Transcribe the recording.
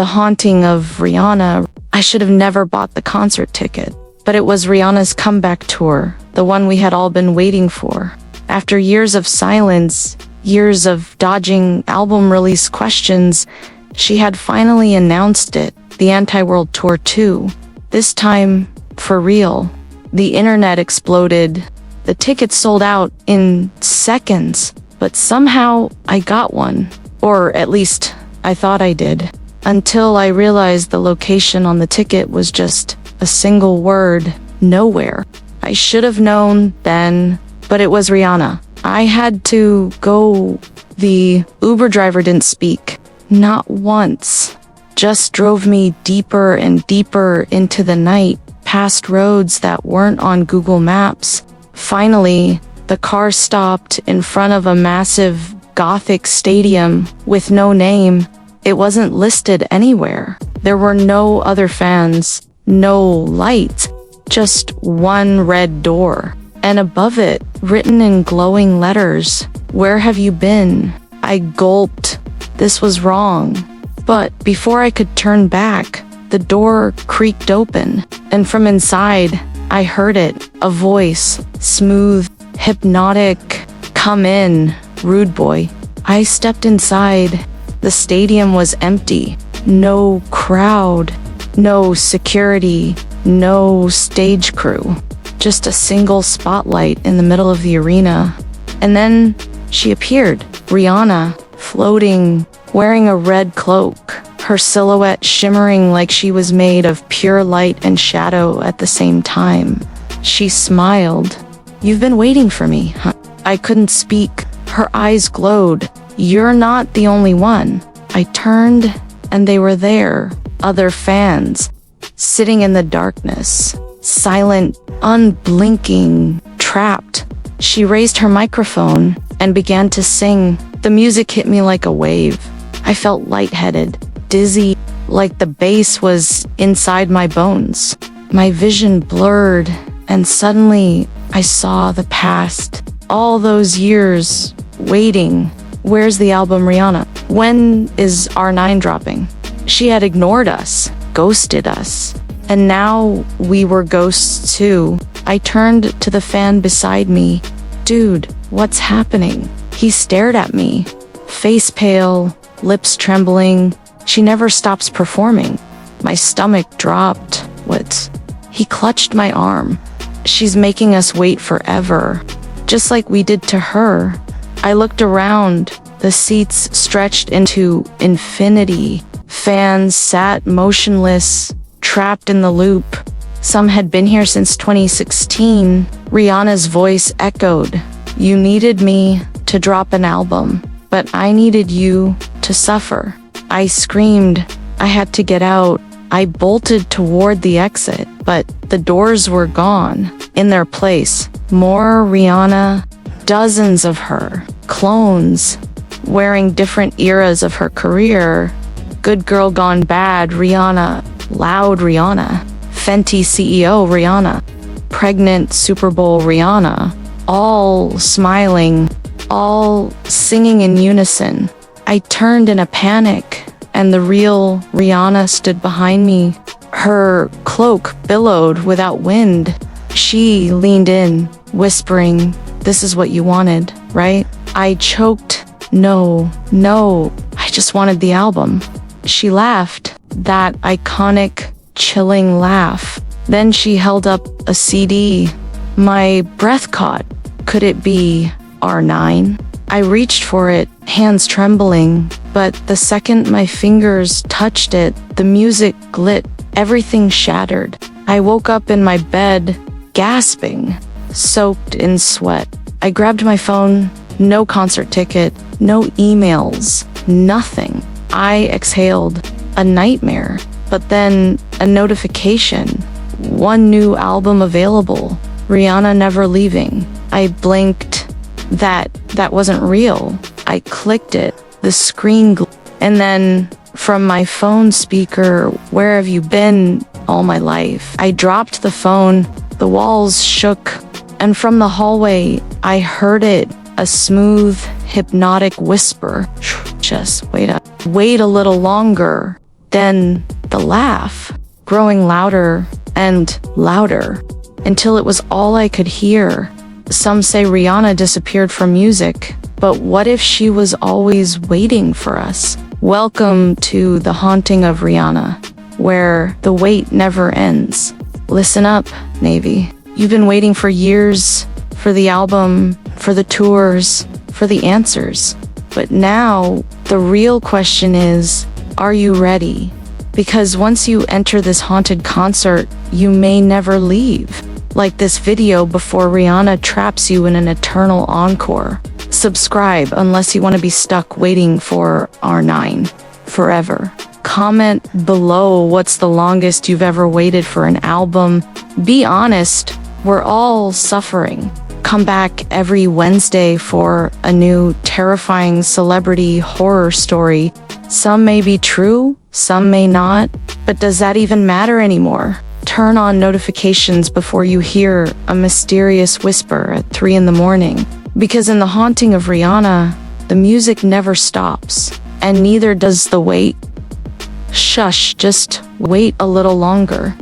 The Haunting of Rihanna. I should have never bought the concert ticket. But it was Rihanna's comeback tour, the one we had all been waiting for. After years of silence, years of dodging album release questions, she had finally announced it, the Anti-World Tour 2. This time, for real. The internet exploded. The tickets sold out in seconds, but somehow I got one. Or at least, I thought I did. Until I realized the location on the ticket was just a single word, nowhere. I should have known then, but it was Rihanna. I had to go. The Uber driver didn't speak. Not once. Just drove me deeper and deeper into the night, past roads that weren't on Google Maps. Finally, the car stopped in front of a massive Gothic stadium with no name. It wasn't listed anywhere. There were no other fans, no lights, just one red door. And above it, written in glowing letters, "Where have you been?" I gulped. This was wrong. But before I could turn back, the door creaked open, and from inside, I heard it, a voice, smooth, hypnotic, "Come in, rude boy." I stepped inside. The stadium was empty. No crowd, no security, no stage crew. Just a single spotlight in the middle of the arena. And then she appeared, Rihanna, floating, wearing a red cloak, her silhouette shimmering like she was made of pure light and shadow at the same time. She smiled. "You've been waiting for me, huh?" I couldn't speak. Her eyes glowed. "You're not the only one." I turned, and they were there, other fans, sitting in the darkness, silent, unblinking, trapped. She raised her microphone and began to sing. The music hit me like a wave. I felt lightheaded, dizzy, like the bass was inside my bones. My vision blurred, and suddenly I saw the past. All those years waiting. Where's the album, Rihanna? When is R9 dropping? She had ignored us, ghosted us. And now we were ghosts too. I turned to the fan beside me. "Dude, what's happening?" He stared at me, face pale, lips trembling. She never stops performing. My stomach dropped. What? He clutched my arm. "She's making us wait forever, just like we did to her." I looked around. The seats stretched into infinity. Fans sat motionless, trapped in the loop. Some had been here since 2016. Rihanna's voice echoed. "You needed me to drop an album, but I needed you to suffer." I screamed. I had to get out. I bolted toward the exit, but the doors were gone. In their place, more Rihanna, dozens of her, clones, wearing different eras of her career. Good girl gone bad Rihanna, loud Rihanna, Fenty CEO Rihanna, pregnant Super Bowl Rihanna, all smiling, all singing in unison. I turned in a panic, and the real Rihanna stood behind me. Her cloak billowed without wind. She leaned in, whispering, "This is what you wanted, right?" I choked. No, I just wanted the album." She laughed, that iconic, chilling laugh. Then she held up a CD. My breath caught. Could it be R9? I reached for it, hands trembling, but the second my fingers touched it, the music glit, everything shattered. I woke up in my bed, gasping, soaked in sweat. I grabbed my phone. No concert ticket, no emails, nothing. I exhaled. A nightmare. But then a notification. One new album available. Rihanna never leaving. I blinked. That wasn't real. I clicked it. The screen and then from my phone speaker, "Where have you been all my life?" I dropped the phone. The walls shook. And from the hallway, I heard it. A smooth, hypnotic whisper. "Just wait a little longer." Then the laugh, growing louder and louder, until it was all I could hear. Some say Rihanna disappeared from music, but what if she was always waiting for us? Welcome to the Haunting of Rihanna, where the wait never ends. Listen up, Navy. You've been waiting for years, for the album, for the tours, for the answers. But now, the real question is, are you ready? Because once you enter this haunted concert, you may never leave. Like this video before Rihanna traps you in an eternal encore. Subscribe unless you want to be stuck waiting for R9 forever. Comment below what's the longest you've ever waited for an album. Be honest, we're all suffering. Come back every Wednesday for a new terrifying celebrity horror story. Some may be true, some may not, but does that even matter anymore? Turn on notifications before you hear a mysterious whisper at 3 in the morning. Because in the Haunting of Rihanna, the music never stops, and neither does the wait. Shush, just wait a little longer.